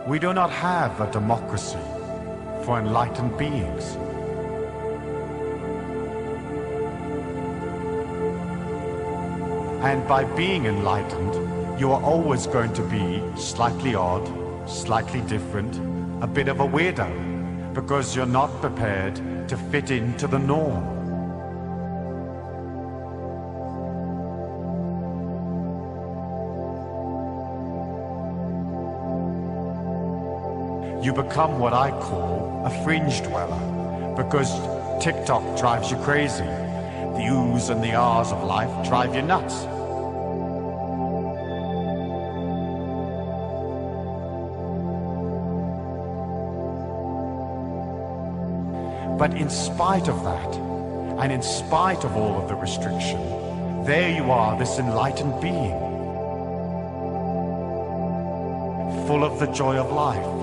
We do not have a democracy for enlightened beings. And by being enlightened, you are always going to be slightly odd, slightly different, a bit of a weirdo, because you're not prepared to fit into the norm. You become what I call a fringe dweller, because TikTok drives you crazy. The oohs and the ahs of life drive you nuts. But in spite of that, and in spite of all of the restriction, there you are, this enlightened being, full of the joy of life.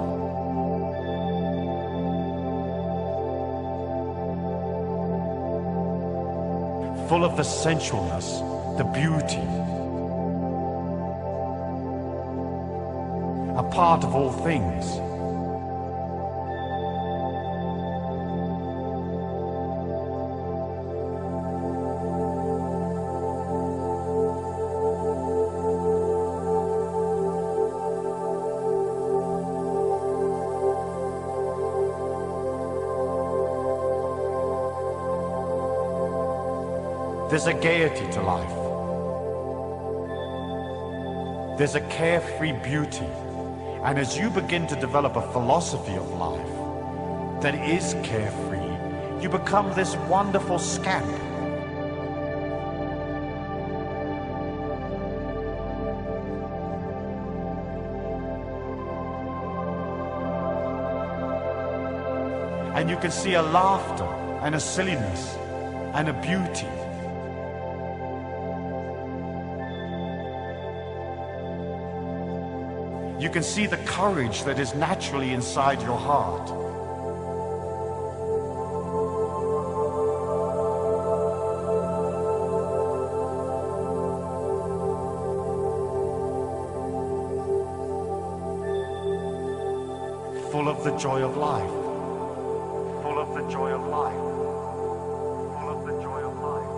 Full of the sensualness, the beauty, a part of all things. There's a gaiety to life. There's a carefree beauty. And as you begin to develop a philosophy of life that is carefree, you become this wonderful scamp. And you can see a laughter and a silliness and a beauty. You can see the courage that is naturally inside your heart. Full of the joy of life. Full of the joy of life. Full of the joy of life.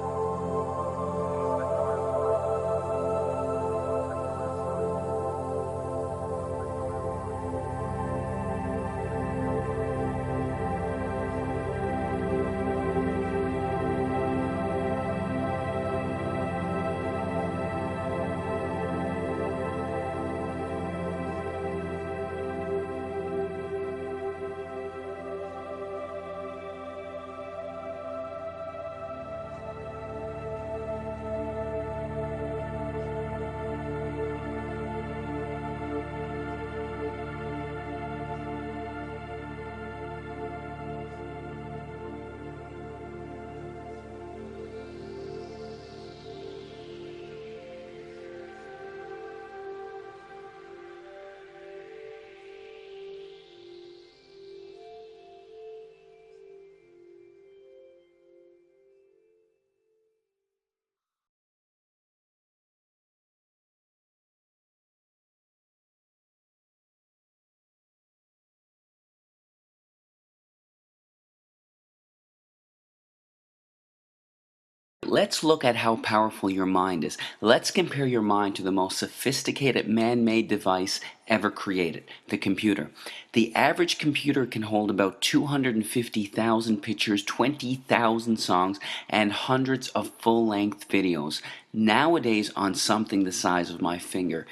Let's look at how powerful your mind is. Let's compare your mind to the most sophisticated man-made device ever created, the computer. The average computer can hold about 250,000 pictures, 20,000 songs, and hundreds of full-length videos, nowadays on something the size of my finger.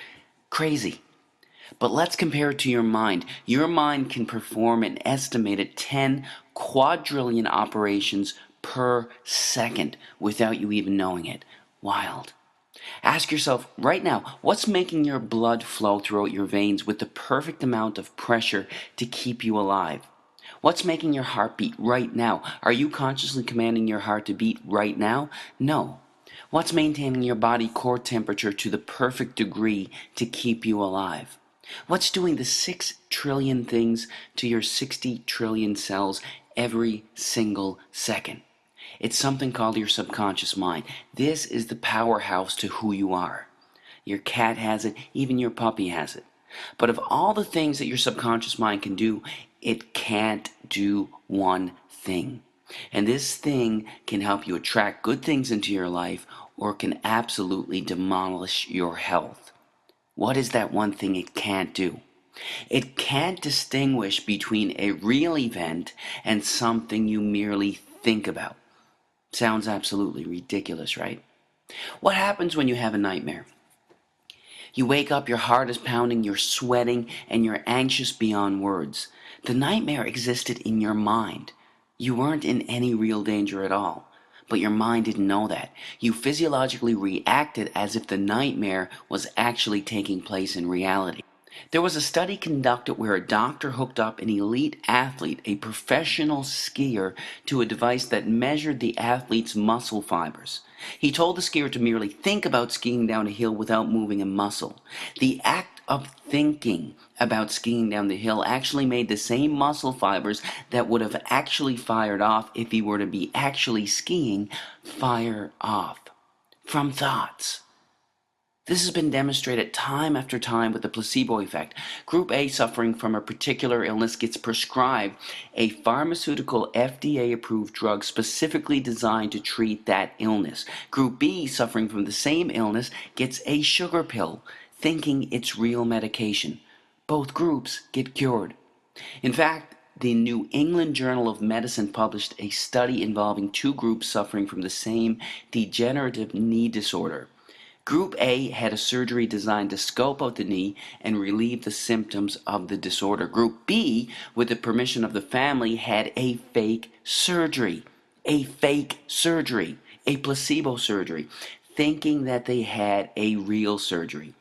Crazy. But let's compare it to your mind. Your mind can perform an estimated 10 quadrillion operations per second without you even knowing it. Wild. Ask yourself right now, what's making your blood flow throughout your veins with the perfect amount of pressure to keep you alive? What's making your heart beat right now? Are you consciously commanding your heart to beat right now? No. What's maintaining your body core temperature to the perfect degree to keep you alive? What's doing the 6 trillion things to your 60 trillion cells every single second? It's something called your subconscious mind. This is the powerhouse to who you are. Your cat has it, even your puppy has it. But of all the things that your subconscious mind can do, it can't do one thing. And this thing can help you attract good things into your life, or it can absolutely demolish your health. What is that one thing it can't do? It can't distinguish between a real event and something you merely think about. Sounds absolutely ridiculous, right? What happens when you have a nightmare? You wake up, your heart is pounding, you're sweating, and you're anxious beyond words. The nightmare existed in your mind. You weren't in any real danger at all. But your mind didn't know that. You physiologically reacted as if the nightmare was actually taking place in reality. There was a study conducted where a doctor hooked up an elite athlete, a professional skier, to a device that measured the athlete's muscle fibers. He told the skier to merely think about skiing down a hill without moving a muscle. The act of thinking about skiing down the hill actually made the same muscle fibers that would have actually fired off if he were to be actually skiing fire off from thoughts. This has been demonstrated time after time with the placebo effect. Group A suffering from a particular illness gets prescribed a pharmaceutical FDA-approved drug specifically designed to treat that illness. Group B suffering from the same illness gets a sugar pill, thinking it's real medication. Both groups get cured. In fact, the New England Journal of Medicine published a study involving two groups suffering from the same degenerative knee disorder. Group A had a surgery designed to scope out the knee and relieve the symptoms of the disorder. Group B, with the permission of the family, had a fake surgery. A placebo surgery, thinking that they had a real surgery.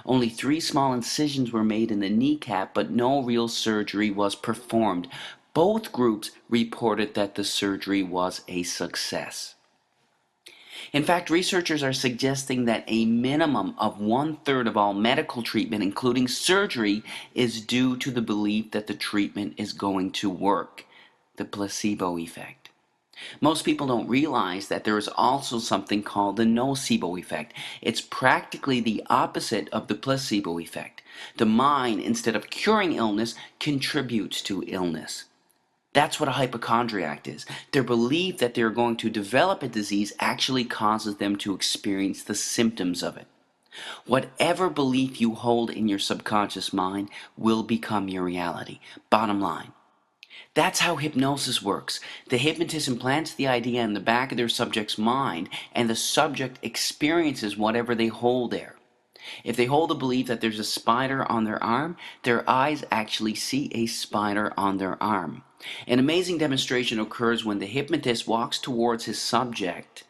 Only 3 small incisions were made in the kneecap, but no real surgery was performed. Both groups reported that the surgery was a success. In fact, researchers are suggesting that a minimum of 1/3 of all medical treatment, including surgery, is due to the belief that the treatment is going to work. The placebo effect. Most people don't realize that there is also something called the nocebo effect. It's practically the opposite of the placebo effect. The mind, instead of curing illness, contributes to illness. That's what a hypochondriac is. Their belief that they're going to develop a disease actually causes them to experience the symptoms of it. Whatever belief you hold in your subconscious mind will become your reality. Bottom line. That's how hypnosis works. The hypnotist implants the idea in the back of their subject's mind, and the subject experiences whatever they hold there. If they hold the belief that there's a spider on their arm, their eyes actually see a spider on their arm. An amazing demonstration occurs when the hypnotist walks towards his subject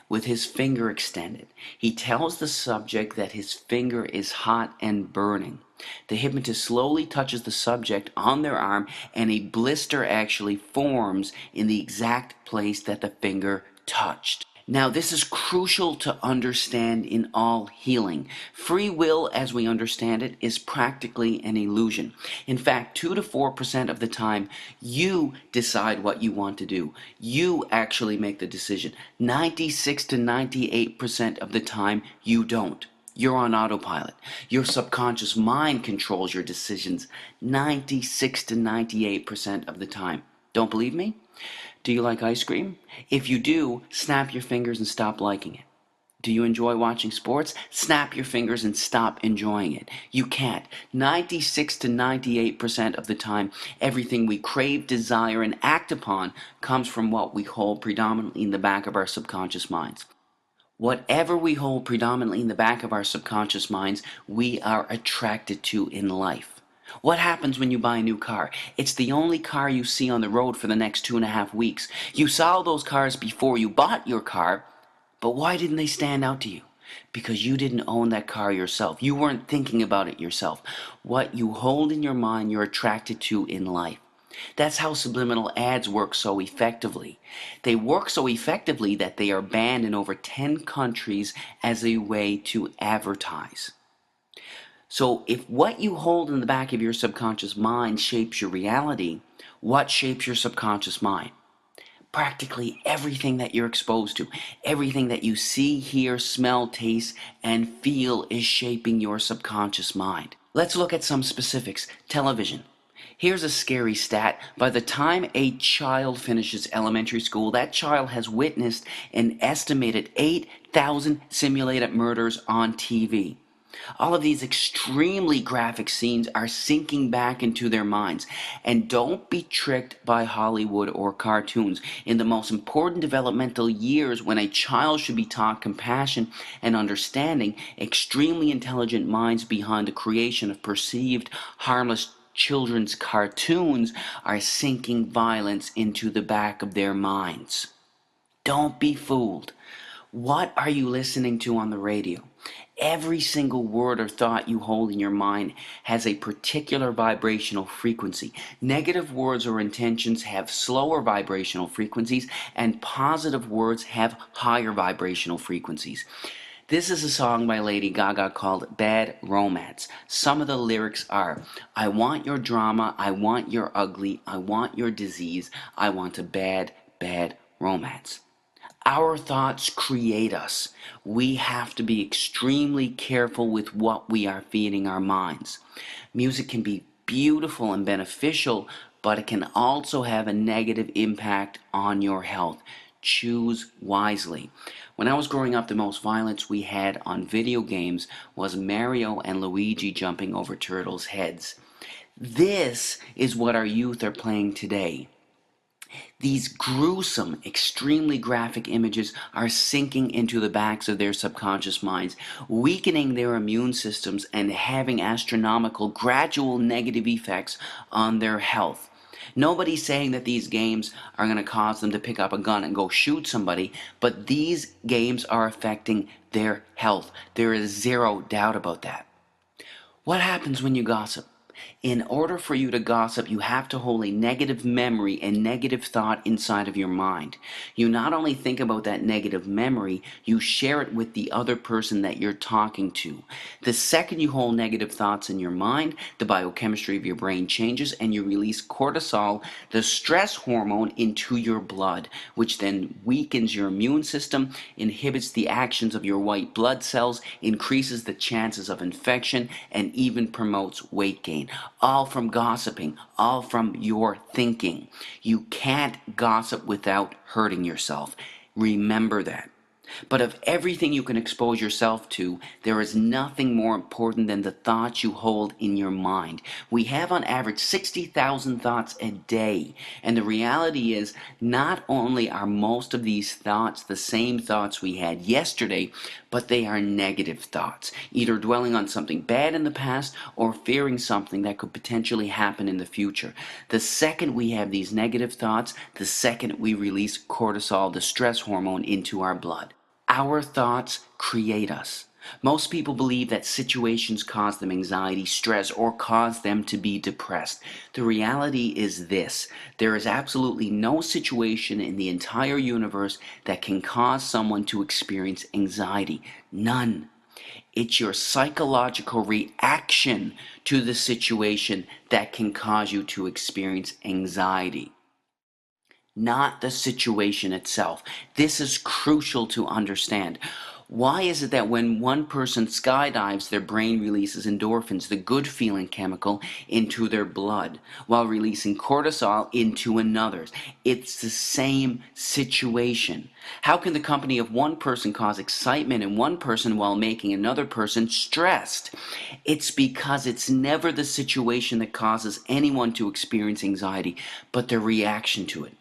with his finger extended. He tells the subject that his finger is hot and burning. The hypnotist slowly touches the subject on their arm, and a blister actually forms in the exact place that the finger touched. Now, this is crucial to understand in all healing. Free will, as we understand it, is practically an illusion. In fact, 2 to 4% of the time, you decide what you want to do. You actually make the decision. 96 to 98% of the time, you don't. You're on autopilot. Your subconscious mind controls your decisions 96 to 98% of the time. Don't believe me? Do you like ice cream? If you do, snap your fingers and stop liking it. Do you enjoy watching sports? Snap your fingers and stop enjoying it. You can't. 96 to 98% of the time, everything we crave, desire, and act upon comes from what we hold predominantly in the back of our subconscious minds. Whatever we hold predominantly in the back of our subconscious minds, we are attracted to in life. What happens when you buy a new car? It's the only car you see on the road for the next 2.5 weeks. You saw those cars before you bought your car, but why didn't they stand out to you? Because you didn't own that car yourself. You weren't thinking about it yourself. What you hold in your mind, you're attracted to in life. That's how subliminal ads work so effectively. They work so effectively that they are banned in over 10 countries as a way to advertise. So if what you hold in the back of your subconscious mind shapes your reality, what shapes your subconscious mind? Practically everything that you're exposed to, everything that you see, hear, smell, taste, and feel is shaping your subconscious mind. Let's look at some specifics. Television. Here's a scary stat. By the time a child finishes elementary school, that child has witnessed an estimated 8,000 simulated murders on TV. All of these extremely graphic scenes are sinking back into their minds. And don't be tricked by Hollywood or cartoons. In the most important developmental years, when a child should be taught compassion and understanding, extremely intelligent minds behind the creation of perceived harmless children's cartoons are sinking violence into the back of their minds. Don't be fooled. What are you listening to on the radio? Every single word or thought you hold in your mind has a particular vibrational frequency. Negative words or intentions have slower vibrational frequencies, and positive words have higher vibrational frequencies. This is a song by Lady Gaga called Bad Romance. Some of the lyrics are, I want your drama, I want your ugly, I want your disease, I want a bad, bad romance. Our thoughts create us. We have to be extremely careful with what we are feeding our minds. Music can be beautiful and beneficial, but it can also have a negative impact on your health. Choose wisely. When I was growing up, the most violence we had on video games was Mario and Luigi jumping over turtles' heads. This is what our youth are playing today. These gruesome, extremely graphic images are sinking into the backs of their subconscious minds, weakening their immune systems and having astronomical, gradual negative effects on their health. Nobody's saying that these games are going to cause them to pick up a gun and go shoot somebody, but these games are affecting their health. There is zero doubt about that. What happens when you gossip? In order for you to gossip, you have to hold a negative memory and negative thought inside of your mind. You not only think about that negative memory, you share it with the other person that you're talking to. The second you hold negative thoughts in your mind, the biochemistry of your brain changes and you release cortisol, the stress hormone, into your blood, which then weakens your immune system, inhibits the actions of your white blood cells, increases the chances of infection, and even promotes weight gain. All from gossiping, all from your thinking. You can't gossip without hurting yourself. Remember that. But of everything you can expose yourself to, there is nothing more important than the thoughts you hold in your mind. We have on average 60,000 thoughts a day. And the reality is, not only are most of these thoughts the same thoughts we had yesterday, but they are negative thoughts, either dwelling on something bad in the past or fearing something that could potentially happen in the future. The second we have these negative thoughts, the second we release cortisol, the stress hormone, into our blood. Our thoughts create us. Most people believe that situations cause them anxiety, stress, or cause them to be depressed. The reality is this: there is absolutely no situation in the entire universe that can cause someone to experience anxiety. None. It's your psychological reaction to the situation that can cause you to experience anxiety, not the situation itself. This is crucial to understand. Why is it that when one person skydives, their brain releases endorphins, the good feeling chemical, into their blood, while releasing cortisol into another's? It's the same situation. How can the company of one person cause excitement in one person while making another person stressed? It's because it's never the situation that causes anyone to experience anxiety, but their reaction to it.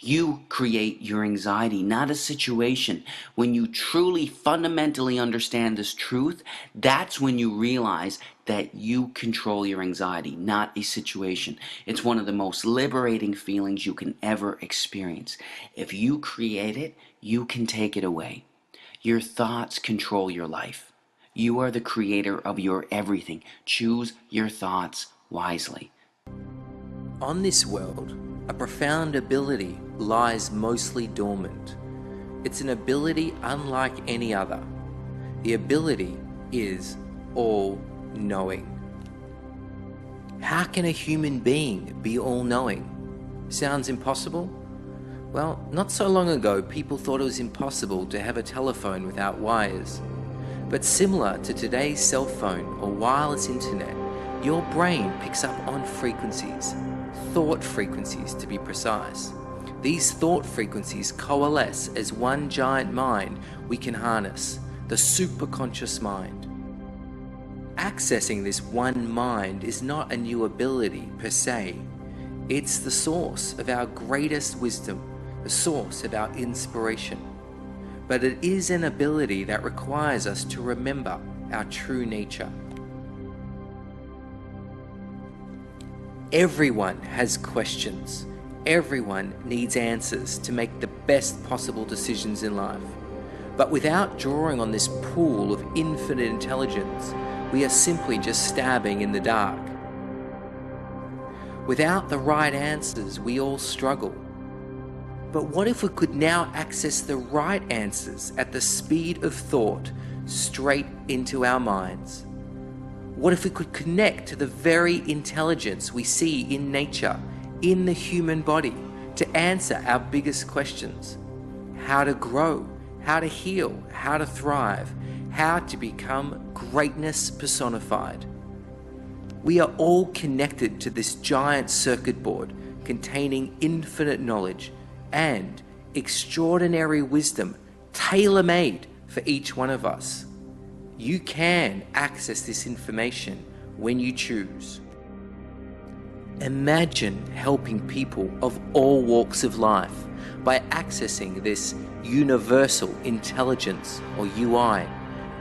You create your anxiety, not a situation. When you truly fundamentally understand this truth, that's when you realize that you control your anxiety, not a situation. It's one of the most liberating feelings you can ever experience. If you create it, you can take it away. Your thoughts control your life. You are the creator of your everything. Choose your thoughts wisely. On this world, a profound ability lies mostly dormant. It's an ability unlike any other. The ability is all-knowing. How can a human being be all-knowing? Sounds impossible? Well, not so long ago, people thought it was impossible to have a telephone without wires. But similar to today's cell phone or wireless internet, Your brain picks up on frequencies, thought frequencies to be precise. These thought frequencies coalesce as one giant mind we can harness, the superconscious mind. Accessing this one mind is not a new ability per se. It's the source of our greatest wisdom, the source of our inspiration. But it is an ability that requires us to remember our true nature. Everyone has questions. Everyone needs answers to make the best possible decisions in life. But without drawing on this pool of infinite intelligence, we are simply just stabbing in the dark. Without the right answers, we all struggle. But what if we could now access the right answers at the speed of thought straight into our minds? What if we could connect to the very intelligence we see in nature, in the human body, to answer our biggest questions? How to grow, how to heal, how to thrive, how to become greatness personified. We are all connected to this giant circuit board containing infinite knowledge and extraordinary wisdom tailor-made for each one of us. You can access this information when you choose. Imagine helping people of all walks of life by accessing this universal intelligence, or UI,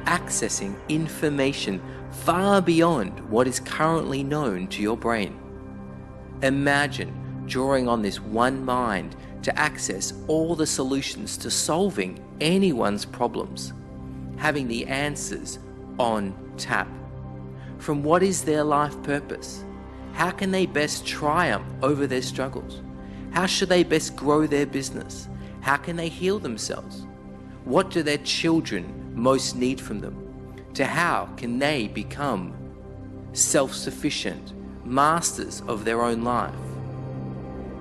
accessing information far beyond what is currently known to your brain. Imagine drawing on this one mind to access all the solutions to solving anyone's problems, having the answers on tap. From what is their life purpose? How can they best triumph over their struggles? How should they best grow their business? How can they heal themselves? What do their children most need from them? To how can they become self-sufficient, masters of their own life?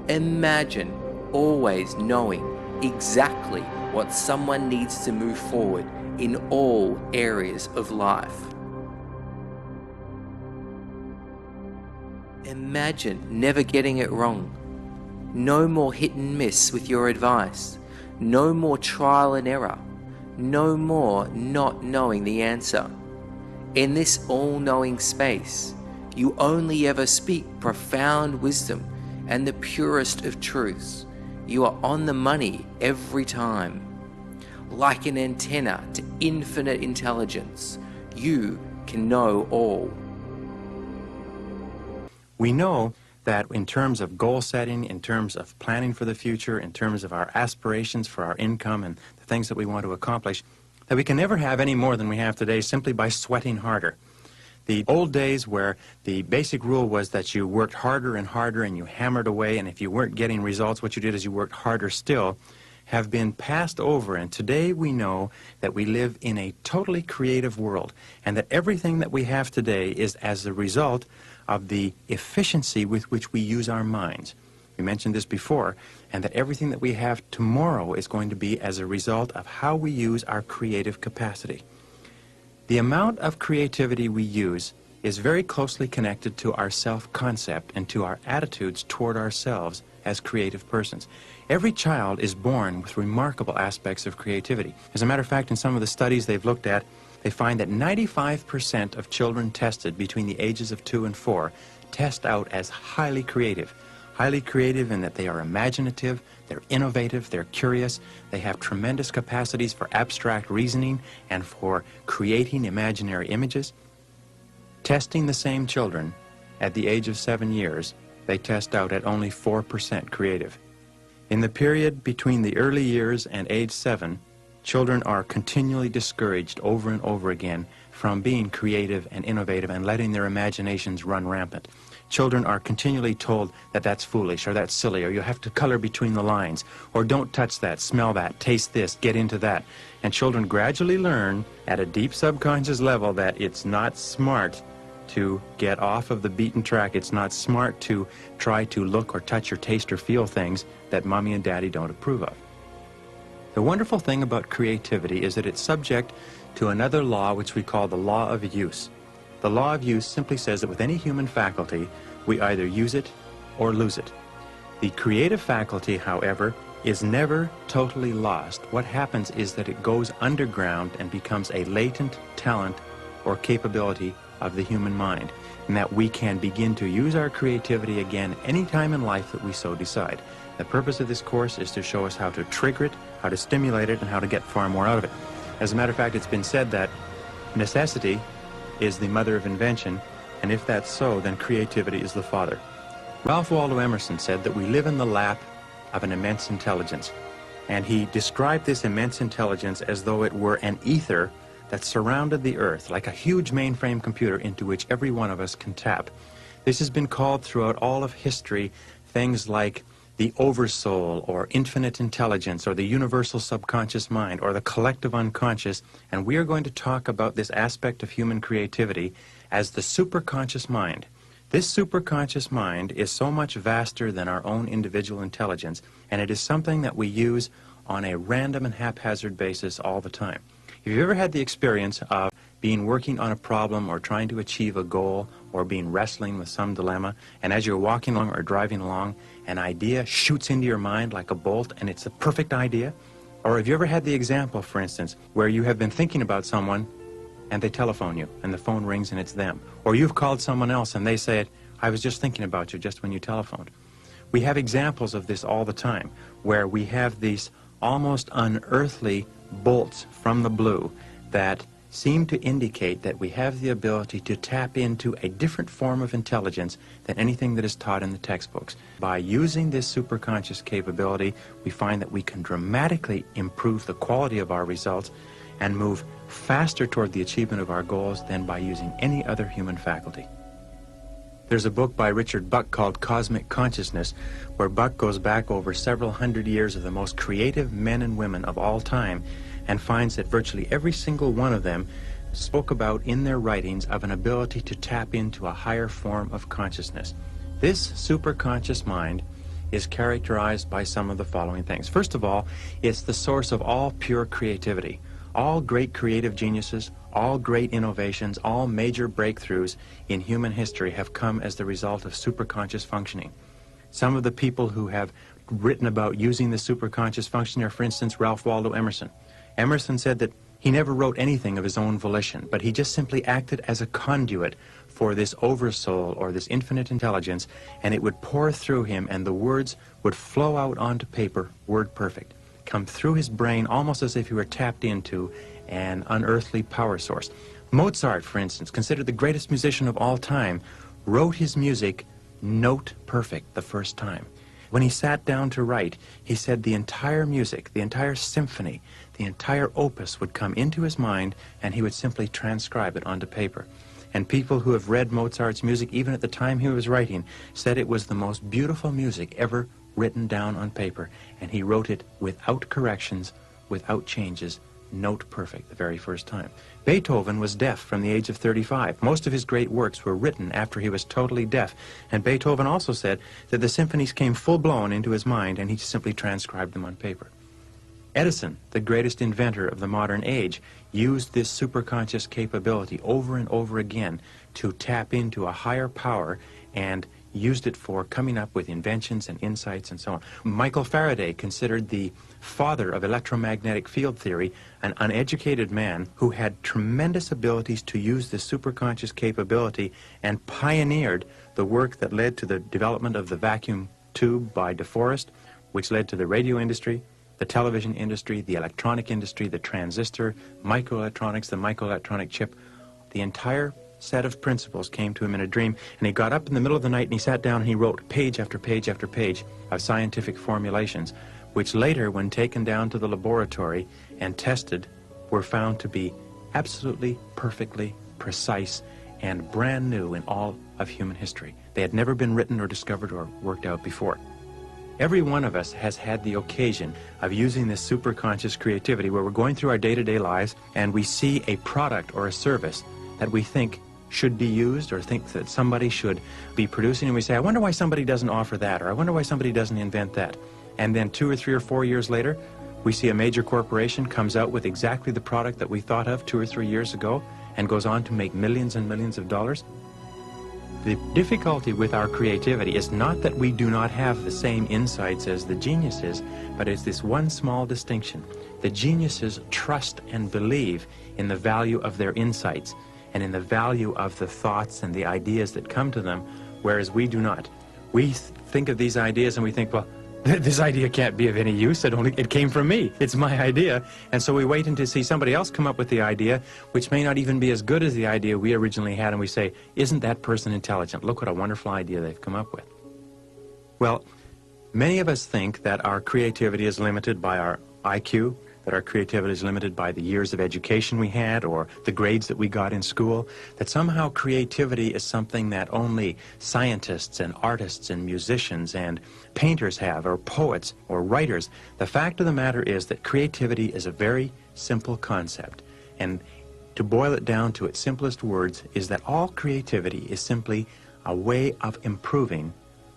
Imagine always knowing exactly what someone needs to move forward in all areas of life. Imagine never getting it wrong. No more hit and miss with your advice. No more trial and error. No more not knowing the answer. In this all-knowing space, you only ever speak profound wisdom and the purest of truths. You are on the money every time. Like an antenna to infinite intelligence, you can know all. We know that in terms of goal setting, in terms of planning for the future, in terms of our aspirations for our income and the things that we want to accomplish, that we can never have any more than we have today simply by sweating harder. The old days where the basic rule was that you worked harder and harder and you hammered away, and if you weren't getting results, what you did is you worked harder still, have been passed over. And today we know that we live in a totally creative world, and that everything that we have today is as a result of the efficiency with which we use our minds. We mentioned this before, and that everything that we have tomorrow is going to be as a result of how we use our creative capacity. The amount of creativity we use is very closely connected to our self-concept and to our attitudes toward ourselves as creative persons. Every child is born with remarkable aspects of creativity. As a matter of fact, in some of the studies they've looked at, they find that 95% of children tested between the ages of 2 and 4 test out as highly creative. Highly creative in that they are imaginative, they're innovative, they're curious, they have tremendous capacities for abstract reasoning and for creating imaginary images. Testing the same children at the age of 7 years, they test out at only 4% creative. In the period between the early years and age 7, children are continually discouraged over and over again from being creative and innovative and letting their imaginations run rampant. Children are continually told that that's foolish or that's silly, or you have to color between the lines, or don't touch that, smell that, taste this, get into that. And children gradually learn at a deep subconscious level that it's not smart to get off of the beaten track. It's not smart to try to look or touch or taste or feel things that mommy and daddy don't approve of. The wonderful thing about creativity is that it's subject to another law which we call the law of use. The The law of use simply says that with any human faculty, we either use it or lose it. The creative faculty, however, is never totally lost. What happens is that it goes underground and becomes a latent talent or capability of the human mind, and that we can begin to use our creativity again any time in life that we so decide. The purpose of this course is to show us how to trigger it, how to stimulate it, and how to get far more out of it. As a matter of fact, it's been said that necessity is the mother of invention, and if that's so, then creativity is the father. Ralph Waldo Emerson said that we live in the lap of an immense intelligence, and he described this immense intelligence as though it were an ether that surrounded the earth, like a huge mainframe computer into which every one of us can tap. This has been called throughout all of history things like the oversoul, or infinite intelligence, or the universal subconscious mind, or the collective unconscious, and we are going to talk about this aspect of human creativity as the superconscious mind. This superconscious mind is so much vaster than our own individual intelligence, and it is something that we use on a random and haphazard basis all the time. If you've ever had the experience of being working on a problem or trying to achieve a goal or being wrestling with some dilemma, and as you're walking along or driving along, an idea shoots into your mind like a bolt and it's a perfect idea? Or have you ever had the example, for instance, where you have been thinking about someone and they telephone you and the phone rings and it's them? Or you've called someone else and they say, I was just thinking about you just when you telephoned. We have examples of this all the time, where we have these almost unearthly bolts from the blue that seem to indicate that we have the ability to tap into a different form of intelligence than anything that is taught in the textbooks. By using this superconscious capability, we find that we can dramatically improve the quality of our results and move faster toward the achievement of our goals than by using any other human faculty. There's a book by Richard Buck called Cosmic Consciousness, where Buck goes back over several hundred years of the most creative men and women of all time and finds that virtually every single one of them spoke about in their writings of an ability to tap into a higher form of consciousness. This superconscious mind is characterized by some of the following things. First of all, it's the source of all pure creativity. All great creative geniuses, all great innovations, all major breakthroughs in human history have come as the result of superconscious functioning. Some of the people who have written about using the superconscious function are, for instance, Ralph Waldo Emerson. Emerson said that he never wrote anything of his own volition, but he just simply acted as a conduit for this oversoul or this infinite intelligence, and it would pour through him and the words would flow out onto paper, word perfect, come through his brain almost as if he were tapped into an unearthly power source. Mozart, for instance, considered the greatest musician of all time, wrote his music note perfect the first time. When he sat down to write, he said the entire music, the entire symphony, the entire opus would come into his mind and he would simply transcribe it onto paper. And people who have read Mozart's music, even at the time he was writing, said it was the most beautiful music ever written down on paper, and he wrote it without corrections, without changes, note perfect the very first time. Beethoven was deaf from the age of 35. Most of his great works were written after he was totally deaf, and Beethoven also said that the symphonies came full-blown into his mind and he simply transcribed them on paper. Edison, the greatest inventor of the modern age, used this superconscious capability over and over again to tap into a higher power and used it for coming up with inventions and insights and so on. Michael Faraday, considered the father of electromagnetic field theory, an uneducated man who had tremendous abilities to use this superconscious capability and pioneered the work that led to the development of the vacuum tube by DeForest, which led to the radio industry, the television industry, the electronic industry, the transistor, microelectronics, the microelectronic chip. The entire set of principles came to him in a dream, and he got up in the middle of the night and he sat down and he wrote page after page after page of scientific formulations, which later, when taken down to the laboratory and tested, were found to be absolutely perfectly precise and brand new in all of human history. They had never been written or discovered or worked out before. Every one of us has had the occasion of using this superconscious creativity where we're going through our day-to-day lives and we see a product or a service that we think should be used or think that somebody should be producing, and we say, I wonder why somebody doesn't offer that, or I wonder why somebody doesn't invent that. And then 2 or 3 or 4 years later, we see a major corporation comes out with exactly the product that we thought of 2 or 3 years ago, and goes on to make millions and millions of dollars? The difficulty with our creativity is not that we do not have the same insights as the geniuses, but it's this one small distinction. The geniuses trust and believe in the value of their insights and in the value of the thoughts and the ideas that come to them, whereas we do not. We think of these ideas and we think, well, this idea can't be of any use. It came from me. It's my idea. And so we wait until see somebody else come up with the idea, which may not even be as good as the idea we originally had, and we say, isn't that person intelligent? Look what a wonderful idea they've come up with. Well, many of us think that our creativity is limited by our IQ, that our creativity is limited by the years of education we had or the grades that we got in school, that somehow creativity is something that only scientists and artists and musicians and painters have, or poets or writers. The fact of the matter is that creativity is a very simple concept, and to boil it down to its simplest words is that all creativity is simply a way of improving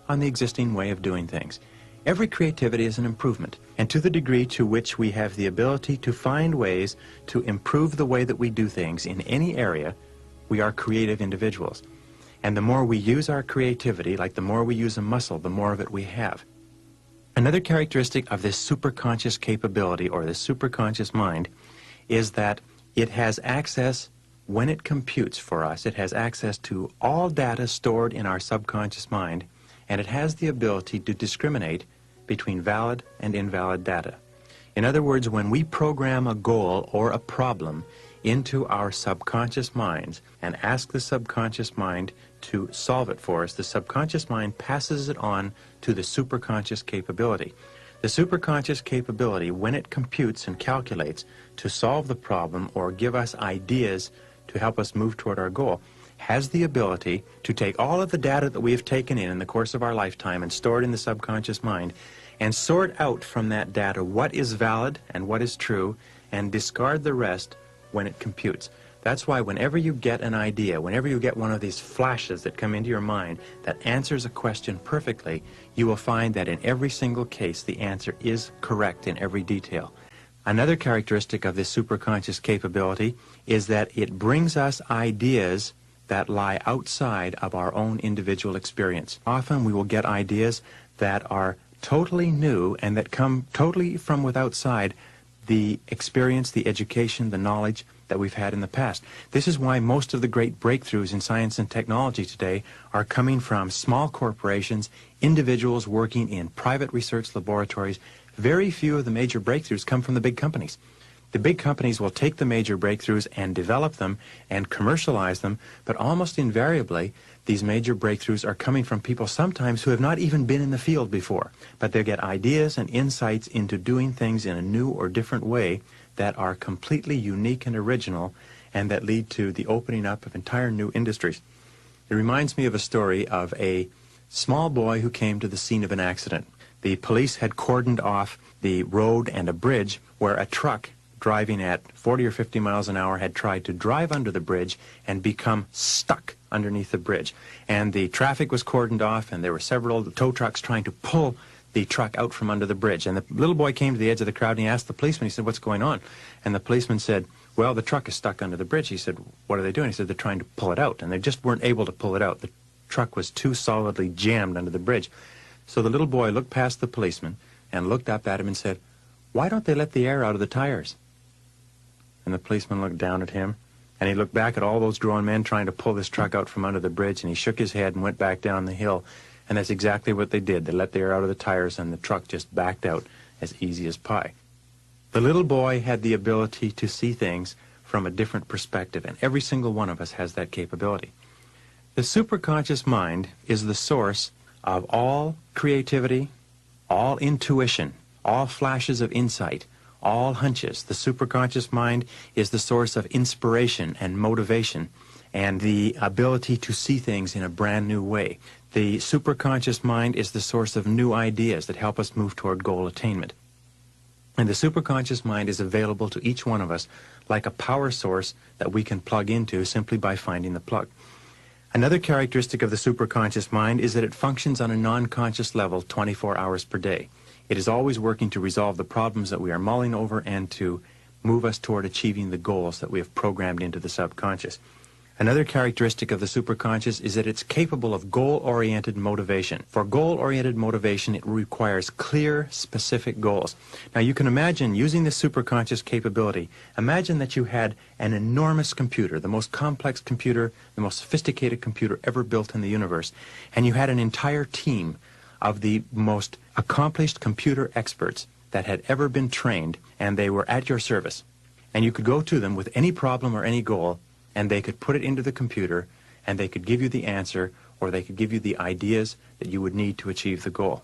on the existing way of doing things. Every creativity is an improvement, and to the degree to which we have the ability to find ways to improve the way that we do things in any area, we are creative individuals. And the more we use our creativity, like the more we use a muscle, the more of it we have. Another characteristic of this superconscious capability, or this superconscious mind, is that it has access, when it computes for us, it has access to all data stored in our subconscious mind, and it has the ability to discriminate between valid and invalid data. In other words, when we program a goal or a problem into our subconscious minds and ask the subconscious mind to solve it for us, the subconscious mind passes it on to the superconscious capability. The superconscious capability, when it computes and calculates to solve the problem or give us ideas to help us move toward our goal, has the ability to take all of the data that we have taken in the course of our lifetime and store it in the subconscious mind and sort out from that data what is valid and what is true and discard the rest when it computes. That's why whenever you get an idea, whenever you get one of these flashes that come into your mind that answers a question perfectly, you will find that in every single case the answer is correct in every detail. Another characteristic of this superconscious capability is that it brings us ideas that lie outside of our own individual experience. Often we will get ideas that are totally new and that come totally from outside the experience, the education, the knowledge that we've had in the past. This is why most of the great breakthroughs in science and technology today are coming from small corporations, individuals working in private research laboratories. Very few of the major breakthroughs come from the big companies. The big companies will take the major breakthroughs and develop them and commercialize them, but almost invariably, these major breakthroughs are coming from people sometimes who have not even been in the field before, but they get ideas and insights into doing things in a new or different way that are completely unique and original and that lead to the opening up of entire new industries. It reminds me of a story of a small boy who came to the scene of an accident. The police had cordoned off the road and a bridge where a truck driving at 40 or 50 miles an hour had tried to drive under the bridge and become stuck underneath the bridge. And the traffic was cordoned off, and there were several tow trucks trying to pull the truck out from under the bridge. And the little boy came to the edge of the crowd and he asked the policeman, he said, "What's going on?" And the policeman said, "Well, the truck is stuck under the bridge." He said, "What are they doing?" He said, "They're trying to pull it out." And they just weren't able to pull it out. The truck was too solidly jammed under the bridge. So the little boy looked past the policeman and looked up at him and said, "Why don't they let the air out of the tires?" And the policeman looked down at him, and he looked back at all those grown men trying to pull this truck out from under the bridge, and he shook his head and went back down the hill. And that's exactly what they did. They let the air out of the tires, and the truck just backed out as easy as pie. The little boy had the ability to see things from a different perspective, and every single one of us has that capability. The superconscious mind is the source of all creativity, all intuition, all flashes of insight, all hunches. The superconscious mind is the source of inspiration and motivation and the ability to see things in a brand new way. The superconscious mind is the source of new ideas that help us move toward goal attainment. And the superconscious mind is available to each one of us like a power source that we can plug into simply by finding the plug. Another characteristic of the superconscious mind is that it functions on a non-conscious level 24 hours per day. It is always working to resolve the problems that we are mulling over and to move us toward achieving the goals that we have programmed into the subconscious. Another characteristic of the superconscious is that it's capable of goal-oriented motivation. For goal-oriented motivation, it requires clear, specific goals. Now, you can imagine using this superconscious capability. Imagine that you had an enormous computer, the most complex computer, the most sophisticated computer ever built in the universe, and you had an entire team of the most accomplished computer experts that had ever been trained, and they were at your service. And you could go to them with any problem or any goal, and they could put it into the computer, and they could give you the answer, or they could give you the ideas that you would need to achieve the goal.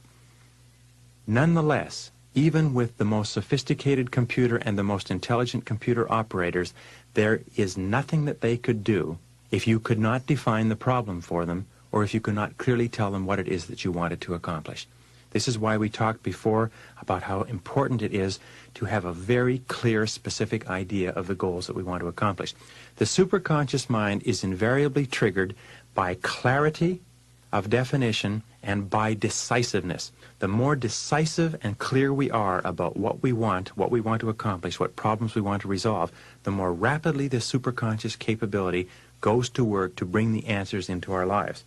Nonetheless, even with the most sophisticated computer and the most intelligent computer operators, there is nothing that they could do if you could not define the problem for them, or if you could not clearly tell them what it is that you wanted to accomplish. This is why we talked before about how important it is to have a very clear, specific idea of the goals that we want to accomplish. The superconscious mind is invariably triggered by clarity of definition and by decisiveness. The more decisive and clear we are about what we want to accomplish, what problems we want to resolve, the more rapidly the superconscious capability goes to work to bring the answers into our lives.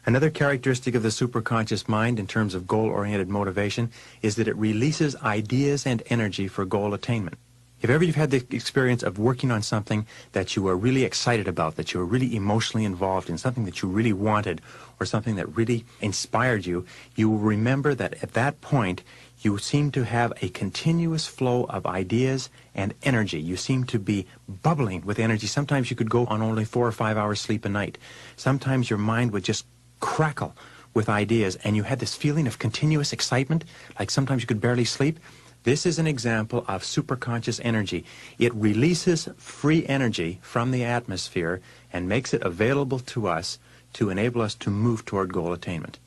Another characteristic of the superconscious mind in terms of goal-oriented motivation is that it releases ideas and energy for goal attainment. If ever you've had the experience of working on something that you were really excited about, that you were really emotionally involved in, something that you really wanted, or something that really inspired you, you will remember that at that point you seem to have a continuous flow of ideas and energy. You seem to be bubbling with energy. Sometimes you could go on only 4 or 5 hours sleep a night. Sometimes your mind would just crackle with ideas, and you had this feeling of continuous excitement, like sometimes you could barely sleep. This is an example of superconscious energy. It releases free energy from the atmosphere and makes it available to us to enable us to move toward goal attainment.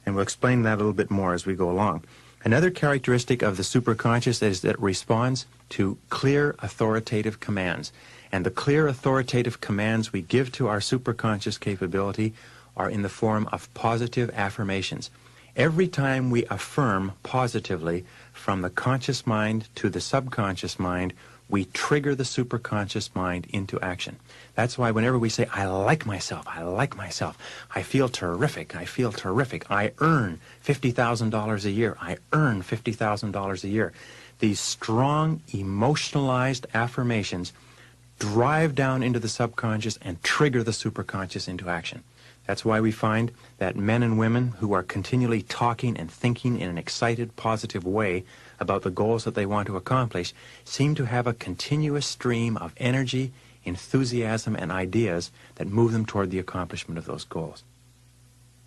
And we'll explain that a little bit more as we go along. Another characteristic of the superconscious is that it responds to clear authoritative commands. And the clear authoritative commands we give to our superconscious capability are in the form of positive affirmations. Every time we affirm positively from the conscious mind to the subconscious mind, we trigger the superconscious mind into action. That's why whenever we say, I like myself, I feel terrific, I earn $50,000 a year, I earn $50,000 a year, these strong emotionalized affirmations drive down into the subconscious and trigger the superconscious into action. That's why we find that men and women who are continually talking and thinking in an excited, positive way about the goals that they want to accomplish seem to have a continuous stream of energy, enthusiasm, and ideas that move them toward the accomplishment of those goals.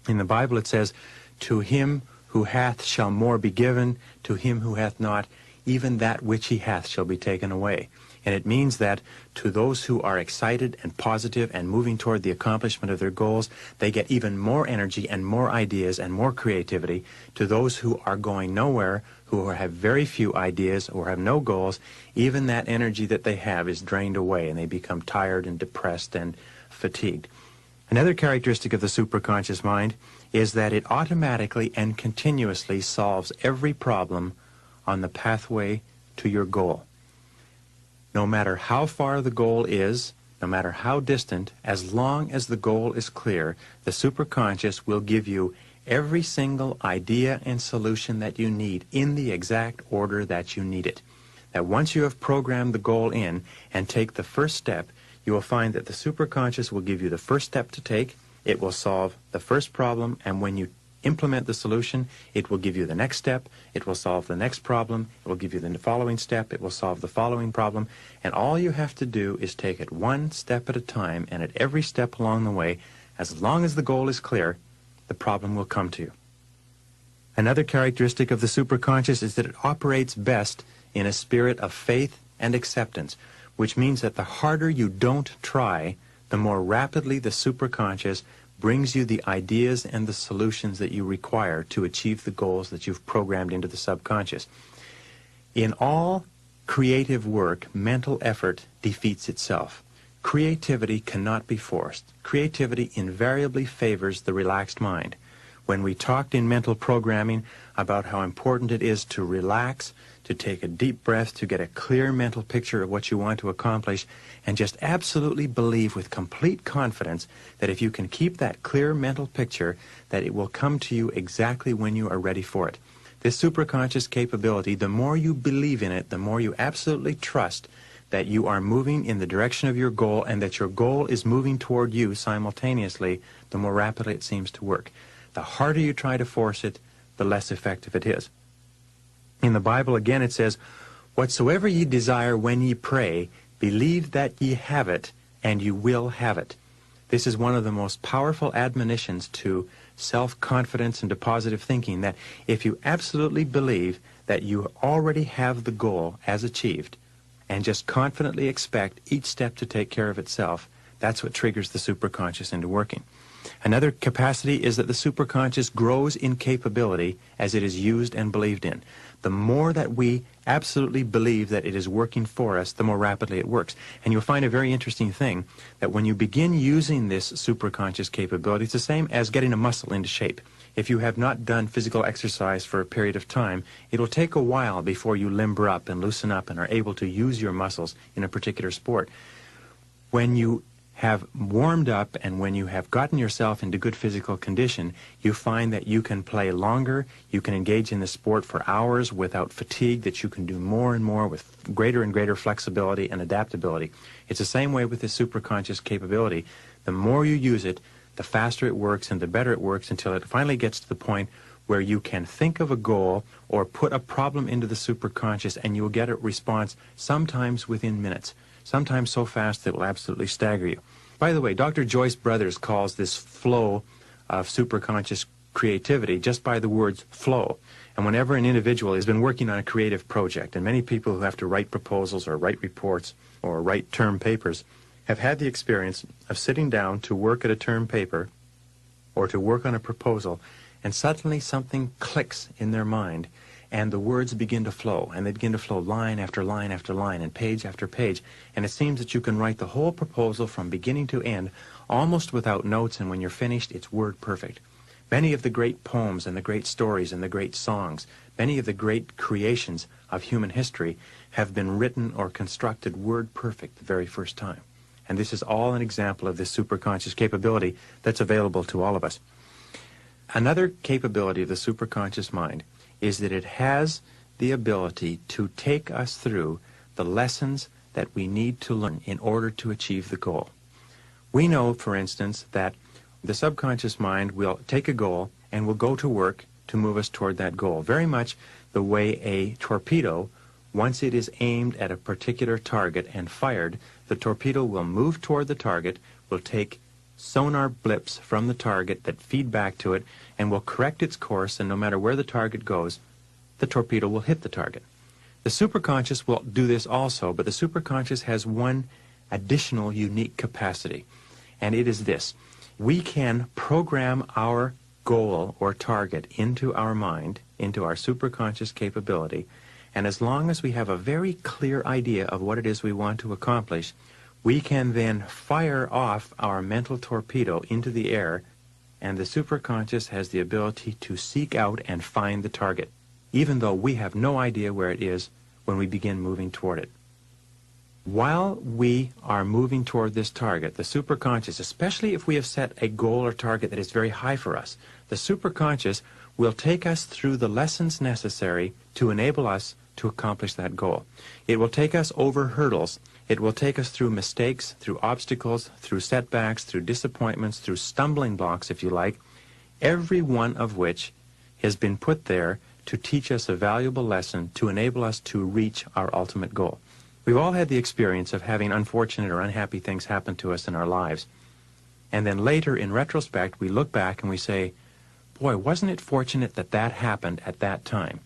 In the Bible it says, to him who hath shall more be given, to him who hath not, even that which he hath shall be taken away. And it means that to those who are excited and positive and moving toward the accomplishment of their goals, they get even more energy and more ideas and more creativity. To those who are going nowhere, who have very few ideas or have no goals, even that energy that they have is drained away and they become tired and depressed and fatigued. Another characteristic of the superconscious mind is that it automatically and continuously solves every problem on the pathway to your goal. No matter how far the goal is, no matter how distant, as long as the goal is clear, the superconscious will give you every single idea and solution that you need in the exact order that you need it. That once you have programmed the goal in and take the first step, you will find that the superconscious will give you the first step to take, it will solve the first problem, and when you implement the solution, it will give you the next step, it will solve the next problem, it will give you the following step, it will solve the following problem, and all you have to do is take it one step at a time, and at every step along the way, as long as the goal is clear, the problem will come to you. Another characteristic of the superconscious is that it operates best in a spirit of faith and acceptance, which means that the harder you don't try, the more rapidly the superconscious brings you the ideas and the solutions that you require to achieve the goals that you've programmed into the subconscious. In all creative work, mental effort defeats itself. Creativity cannot be forced. Creativity invariably favors the relaxed mind. When we talked in mental programming about how important it is to relax, to take a deep breath, to get a clear mental picture of what you want to accomplish, and just absolutely believe with complete confidence that if you can keep that clear mental picture, that it will come to you exactly when you are ready for it. This superconscious capability, the more you believe in it, the more you absolutely trust that you are moving in the direction of your goal and that your goal is moving toward you simultaneously, the more rapidly it seems to work. The harder you try to force it, the less effective it is. In the Bible, again, it says, "Whatsoever ye desire when ye pray, believe that ye have it, and you will have it." This is one of the most powerful admonitions to self-confidence and to positive thinking, that if you absolutely believe that you already have the goal as achieved, and just confidently expect each step to take care of itself, that's what triggers the superconscious into working. Another capacity is that the superconscious grows in capability as it is used and believed in. The more that we absolutely believe that it is working for us, the more rapidly it works. And you'll find a very interesting thing, that when you begin using this superconscious capability, it's the same as getting a muscle into shape. If you have not done physical exercise for a period of time, it'll take a while before you limber up and loosen up and are able to use your muscles in a particular sport. When you have warmed up and when you have gotten yourself into good physical condition, you find that you can play longer, you can engage in the sport for hours without fatigue, that you can do more and more with greater and greater flexibility and adaptability. It's the same way with this superconscious capability. The more you use it, the faster it works and the better it works, until it finally gets to the point where you can think of a goal or put a problem into the superconscious and you will get a response sometimes within minutes, sometimes so fast that it will absolutely stagger you. By the way, Dr. Joyce Brothers calls this flow of superconscious creativity just by the words flow. And whenever an individual has been working on a creative project, and many people who have to write proposals or write reports or write term papers have had the experience of sitting down to work at a term paper or to work on a proposal, and suddenly something clicks in their mind, and the words begin to flow, and they begin to flow line after line after line and page after page, and it seems that you can write the whole proposal from beginning to end almost without notes, and when you're finished, it's word perfect. Many of the great poems and the great stories and the great songs, many of the great creations of human history have been written or constructed word perfect the very first time. And this is all an example of this superconscious capability that's available to all of us. Another capability of the superconscious mind is that it has the ability to take us through the lessons that we need to learn in order to achieve the goal. We know, for instance, that the subconscious mind will take a goal and will go to work to move us toward that goal, very much the way a torpedo, once it is aimed at a particular target and fired, the torpedo will move toward the target, will take sonar blips from the target that feed back to it, and will correct its course, and no matter where the target goes, the torpedo will hit the target. The superconscious will do this also, but the superconscious has one additional unique capacity, and it is this. We can program our goal or target into our mind, into our superconscious capability, and as long as we have a very clear idea of what it is we want to accomplish, we can then fire off our mental torpedo into the air, and the superconscious has the ability to seek out and find the target, even though we have no idea where it is when we begin moving toward it. While we are moving toward this target, the superconscious, especially if we have set a goal or target that is very high for us, the superconscious will take us through the lessons necessary to enable us to accomplish that goal. It will take us over hurdles. It will take us through mistakes, through obstacles, through setbacks, through disappointments, through stumbling blocks, if you like, every one of which has been put there to teach us a valuable lesson to enable us to reach our ultimate goal. We've all had the experience of having unfortunate or unhappy things happen to us in our lives. And then later, in retrospect, we look back and we say, boy, wasn't it fortunate that that happened at that time?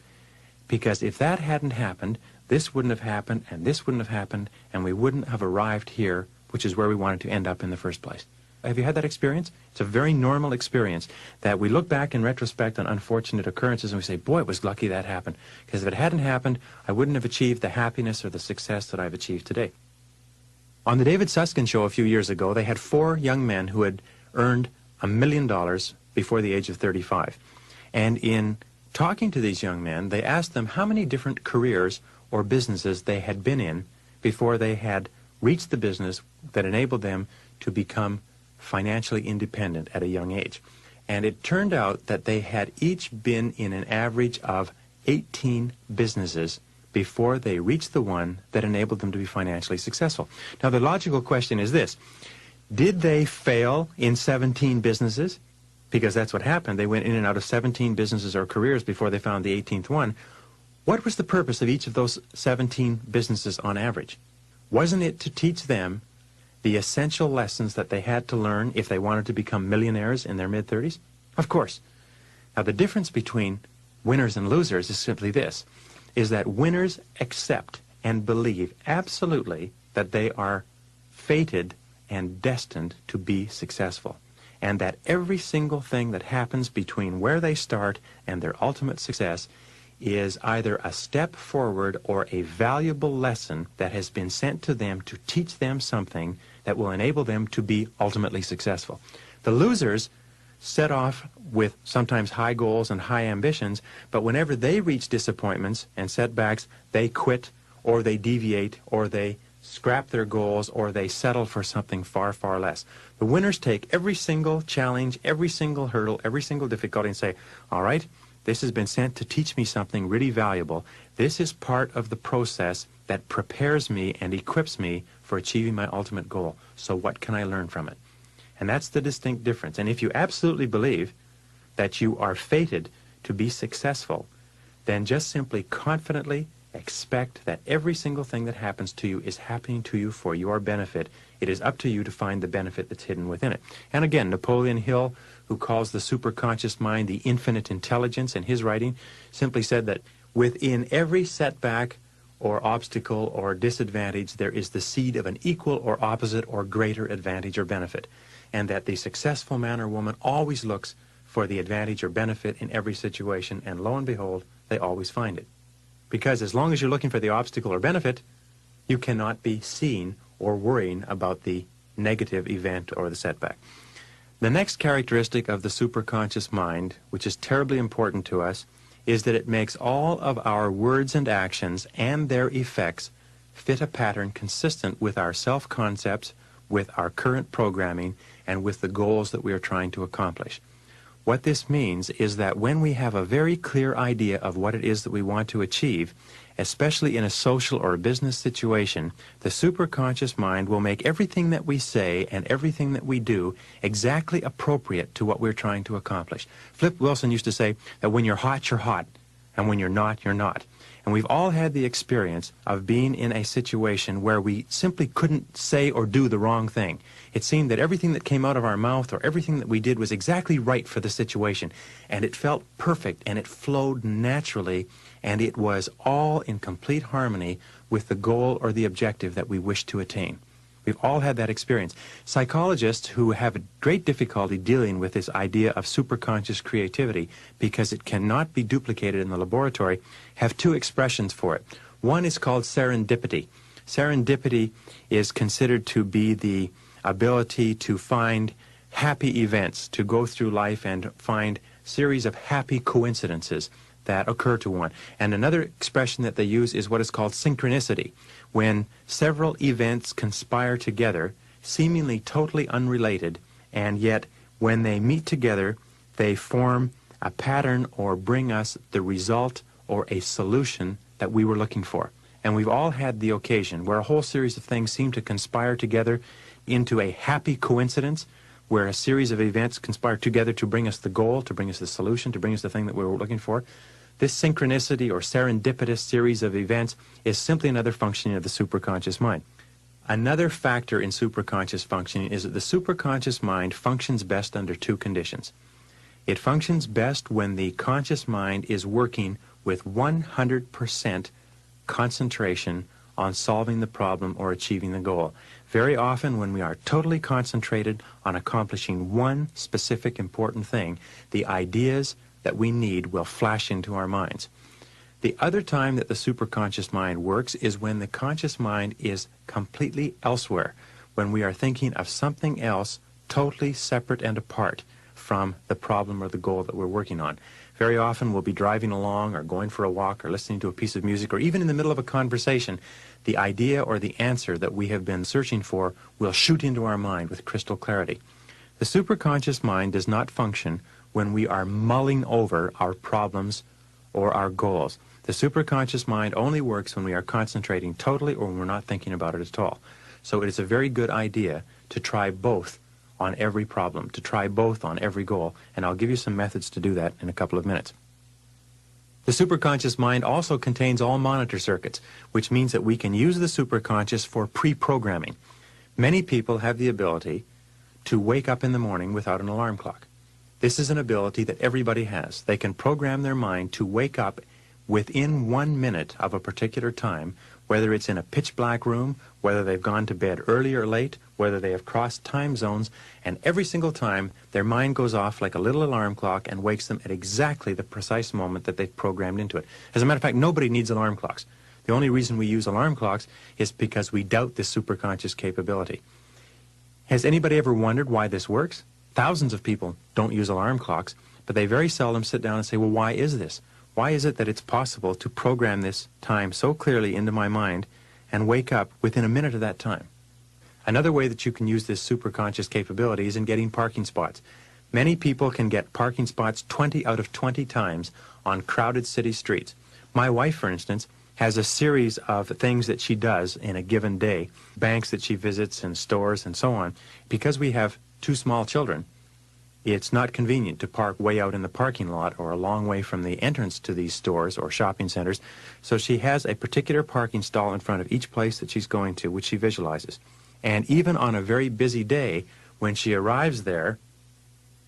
Because if that hadn't happened, this wouldn't have happened, and this wouldn't have happened, and we wouldn't have arrived here, which is where we wanted to end up in the first place. Have you had that experience? It's a very normal experience that we look back in retrospect on unfortunate occurrences and we say, boy, it was lucky that happened. Because if it hadn't happened, I wouldn't have achieved the happiness or the success that I've achieved today. On the David Susskind Show a few years ago, they had 4 young men who had earned $1 million before the age of 35. And in talking to these young men, they asked them how many different careers or businesses they had been in before they had reached the business that enabled them to become financially independent at a young age. And it turned out that they had each been in an average of 18 businesses before they reached the one that enabled them to be financially successful. Now, the logical question is this: did they fail in 17 businesses? Because that's what happened. They went in and out of 17 businesses or careers before they found the 18th one. What was the purpose of each of those 17 businesses on average? Wasn't it to teach them the essential lessons that they had to learn if they wanted to become millionaires in their mid-30s? Of course. Now, the difference between winners and losers is simply this, is that winners accept and believe absolutely that they are fated and destined to be successful, and that every single thing that happens between where they start and their ultimate success is either a step forward or a valuable lesson that has been sent to them to teach them something that will enable them to be ultimately successful. The losers set off with sometimes high goals and high ambitions, but whenever they reach disappointments and setbacks, they quit, or they deviate, or they scrap their goals, or they settle for something far, far less. The winners take every single challenge, every single hurdle, every single difficulty and say, all right, this has been sent to teach me something really valuable. This is part of the process that prepares me and equips me for achieving my ultimate goal. So what can I learn from it? And that's the distinct difference. And if you absolutely believe that you are fated to be successful, then just simply confidently expect that every single thing that happens to you is happening to you for your benefit. It is up to you to find the benefit that's hidden within it. And again, Napoleon Hill, who calls the superconscious mind the infinite intelligence in his writing, simply said that within every setback or obstacle or disadvantage, there is the seed of an equal or opposite or greater advantage or benefit. And that the successful man or woman always looks for the advantage or benefit in every situation, and lo and behold, they always find it. Because as long as you're looking for the obstacle or benefit, you cannot be seeing or worrying about the negative event or the setback. The next characteristic of the superconscious mind, which is terribly important to us, is that it makes all of our words and actions and their effects fit a pattern consistent with our self-concepts, with our current programming, and with the goals that we are trying to accomplish. What this means is that when we have a very clear idea of what it is that we want to achieve, especially in a social or a business situation, the superconscious mind will make everything that we say and everything that we do exactly appropriate to what we're trying to accomplish. Flip Wilson used to say that when you're hot, and when you're not, you're not. And we've all had the experience of being in a situation where we simply couldn't say or do the wrong thing. It seemed that everything that came out of our mouth or everything that we did was exactly right for the situation. And it felt perfect, and it flowed naturally, and it was all in complete harmony with the goal or the objective that we wished to attain. We've all had that experience. Psychologists who have great difficulty dealing with this idea of superconscious creativity because it cannot be duplicated in the laboratory have two expressions for it. One is called serendipity. Serendipity is considered to be the ability to find happy events, to go through life and find series of happy coincidences that occur to one. And another expression that they use is what is called synchronicity, when several events conspire together, seemingly totally unrelated, and yet when they meet together, they form a pattern or bring us the result or a solution that we were looking for. And we've all had the occasion where a whole series of things seem to conspire together into a happy coincidence, where a series of events conspire together to bring us the goal, to bring us the solution, to bring us the thing that we were looking for. This synchronicity or serendipitous series of events is simply another functioning of the superconscious mind. Another factor in superconscious functioning is that the superconscious mind functions best under two conditions. It functions best when the conscious mind is working with 100% concentration on solving the problem or achieving the goal. Very often when we are totally concentrated on accomplishing one specific important thing, the ideas that we need will flash into our minds. The other time that the superconscious mind works is when the conscious mind is completely elsewhere, when we are thinking of something else totally separate and apart, from the problem or the goal that we're working on. Very often we'll be driving along or going for a walk or listening to a piece of music, or even in the middle of a conversation, the idea or the answer that we have been searching for will shoot into our mind with crystal clarity. The superconscious mind does not function when we are mulling over our problems or our goals. The superconscious mind only works when we are concentrating totally or when we're not thinking about it at all. So it is a very good idea to try both on every problem, to try both on every goal, and I'll give you some methods to do that in a couple of minutes. The superconscious mind also contains all monitor circuits, which means that we can use the superconscious for pre-programming. Many people have the ability to wake up in the morning without an alarm clock. This is an ability that everybody has. They can program their mind to wake up within 1 minute of a particular time, whether it's in a pitch black room, whether they've gone to bed early or late, whether they have crossed time zones, and every single time their mind goes off like a little alarm clock and wakes them at exactly the precise moment that they've programmed into it. As a matter of fact, nobody needs alarm clocks. The only reason we use alarm clocks is because we doubt this superconscious capability. Has anybody ever wondered why this works? Thousands of people don't use alarm clocks, but they very seldom sit down and say, well, why is this? Why is it that it's possible to program this time so clearly into my mind and wake up within a minute of that time? Another way that you can use this superconscious capability is in getting parking spots. Many people can get parking spots 20 out of 20 times on crowded city streets. My wife, for instance, has a series of things that she does in a given day, banks that she visits and stores and so on. Because we have 2 small children, it's not convenient to park way out in the parking lot or a long way from the entrance to these stores or shopping centers. So she has a particular parking stall in front of each place that she's going to, which she visualizes. And even on a very busy day, when she arrives there,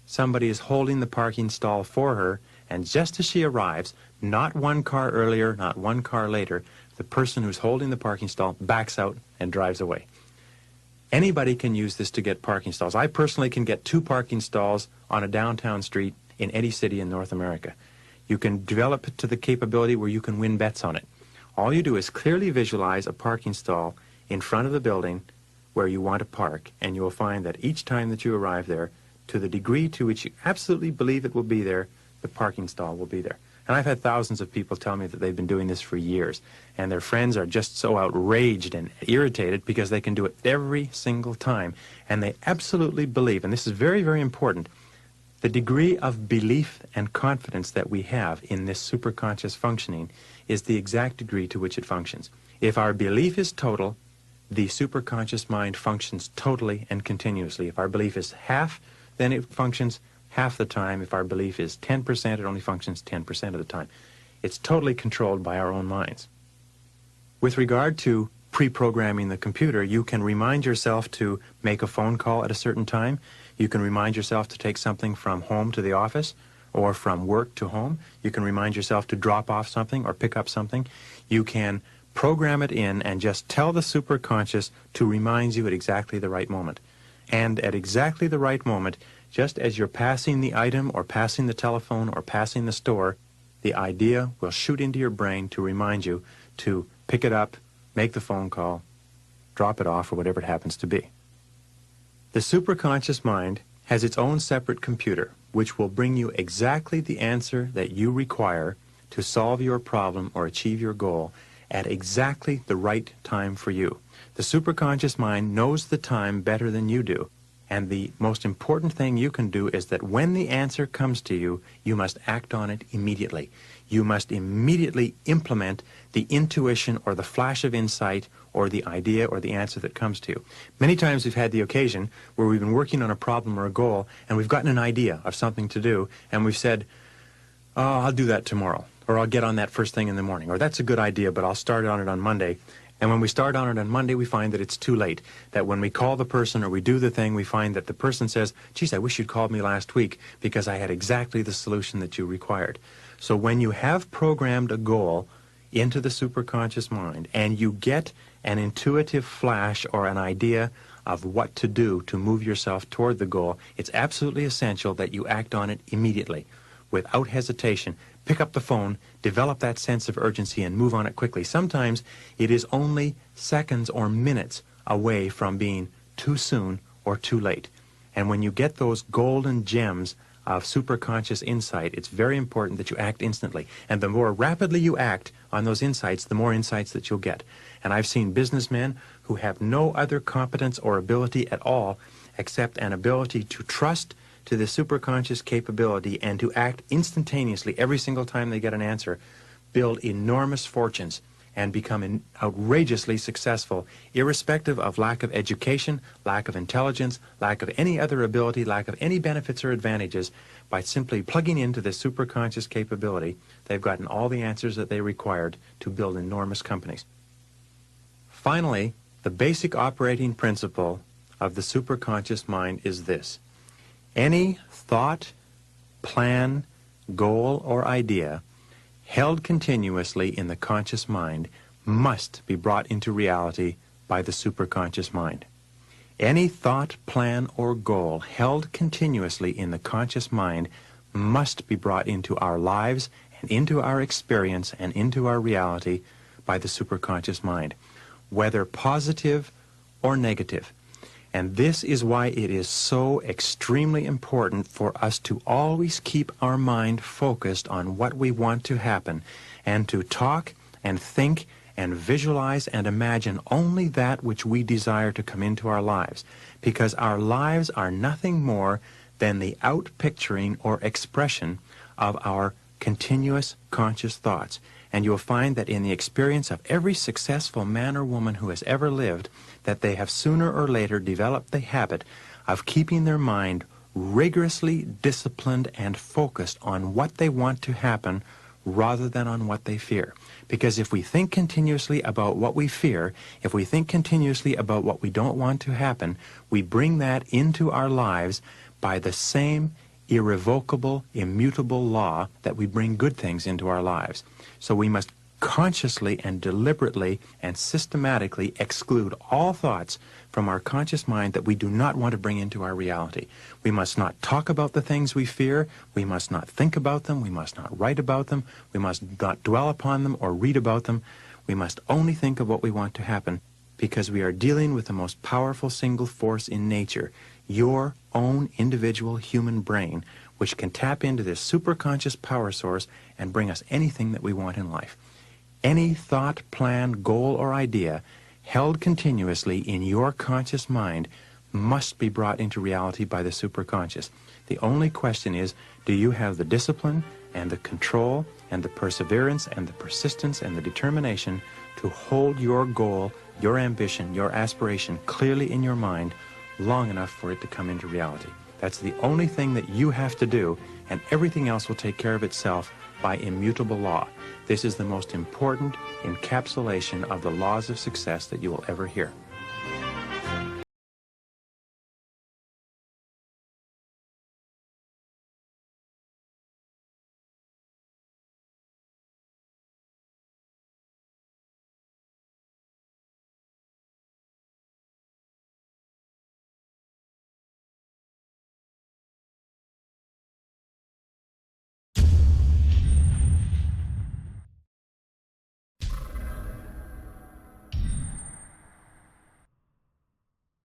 somebody is holding the parking stall for her, and just as she arrives, not 1 car earlier, not 1 car later, the person who's holding the parking stall backs out and drives away. Anybody can use this to get parking stalls. I personally can get 2 parking stalls on a downtown street in any city in North America. You can develop it to the capability where you can win bets on it. All you do is clearly visualize a parking stall in front of the building where you want to park, and you will find that each time that you arrive there, to the degree to which you absolutely believe it will be there, the parking stall will be there. And I've had thousands of people tell me that they've been doing this for years, and their friends are just so outraged and irritated because they can do it every single time. And they absolutely believe, and this is very, very important, the degree of belief and confidence that we have in this superconscious functioning is the exact degree to which it functions. If our belief is total, the superconscious mind functions totally and continuously. If our belief is half, then it functions half the time. If our belief is 10%, it only functions 10% of the time. It's totally controlled by our own minds. With regard to pre-programming the computer, you can remind yourself to make a phone call at a certain time. You can remind yourself to take something from home to the office or from work to home. You can remind yourself to drop off something or pick up something. You can program it in and just tell the superconscious to remind you at exactly the right moment. And at exactly the right moment, just as you're passing the item or passing the telephone or passing the store, the idea will shoot into your brain to remind you to pick it up, make the phone call, drop it off, or whatever it happens to be. The superconscious mind has its own separate computer, which will bring you exactly the answer that you require to solve your problem or achieve your goal at exactly the right time for you. The superconscious mind knows the time better than you do. And the most important thing you can do is that when the answer comes to you, you must act on it immediately. You must immediately implement the intuition or the flash of insight or the idea or the answer that comes to you. Many times we've had the occasion where we've been working on a problem or a goal and we've gotten an idea of something to do and we've said, oh, I'll do that tomorrow, or I'll get on that first thing in the morning, or that's a good idea, but I'll start on it on Monday. And when we start on it on Monday, we find that it's too late. That when we call the person or we do the thing, we find that the person says, geez, I wish you'd called me last week because I had exactly the solution that you required. So when you have programmed a goal into the superconscious mind and you get an intuitive flash or an idea of what to do to move yourself toward the goal, it's absolutely essential that you act on it immediately, without hesitation. Pick up the phone, develop that sense of urgency, and move on it quickly. Sometimes it is only seconds or minutes away from being too soon or too late. And when you get those golden gems of superconscious insight, it's very important that you act instantly. And the more rapidly you act on those insights, the more insights that you'll get. And I've seen businessmen who have no other competence or ability at all except an ability to trust to the superconscious capability and to act instantaneously every single time they get an answer, build enormous fortunes and become outrageously successful, irrespective of lack of education, lack of intelligence, lack of any other ability, lack of any benefits or advantages. By simply plugging into the superconscious capability, they've gotten all the answers that they required to build enormous companies. Finally, the basic operating principle of the superconscious mind is this: any thought, plan, goal, or idea held continuously in the conscious mind must be brought into reality by the superconscious mind. Any thought, plan, or goal held continuously in the conscious mind must be brought into our lives and into our experience and into our reality by the superconscious mind, whether positive or negative. And this is why it is so extremely important for us to always keep our mind focused on what we want to happen, and to talk and think and visualize and imagine only that which we desire to come into our lives, because our lives are nothing more than the outpicturing or expression of our continuous conscious thoughts. And you'll find that in the experience of every successful man or woman who has ever lived, that they have sooner or later developed the habit of keeping their mind rigorously disciplined and focused on what they want to happen rather than on what they fear. Because if we think continuously about what we fear, if we think continuously about what we don't want to happen, we bring that into our lives by the same irrevocable, immutable law that we bring good things into our lives. So we must consciously and deliberately and systematically exclude all thoughts from our conscious mind that we do not want to bring into our reality. We must not talk about the things we fear. We must not think about them. We must not write about them. We must not dwell upon them or read about them. We must only think of what we want to happen, because we are dealing with the most powerful single force in nature, your own individual human brain, which can tap into this superconscious power source and bring us anything that we want in life. Any thought, plan, goal, or idea held continuously in your conscious mind must be brought into reality by the superconscious. The only question is, do you have the discipline and the control and the perseverance and the persistence and the determination to hold your goal, your ambition, your aspiration clearly in your mind long enough for it to come into reality? That's the only thing that you have to do, and everything else will take care of itself by immutable law. This is the most important encapsulation of the laws of success that you will ever hear.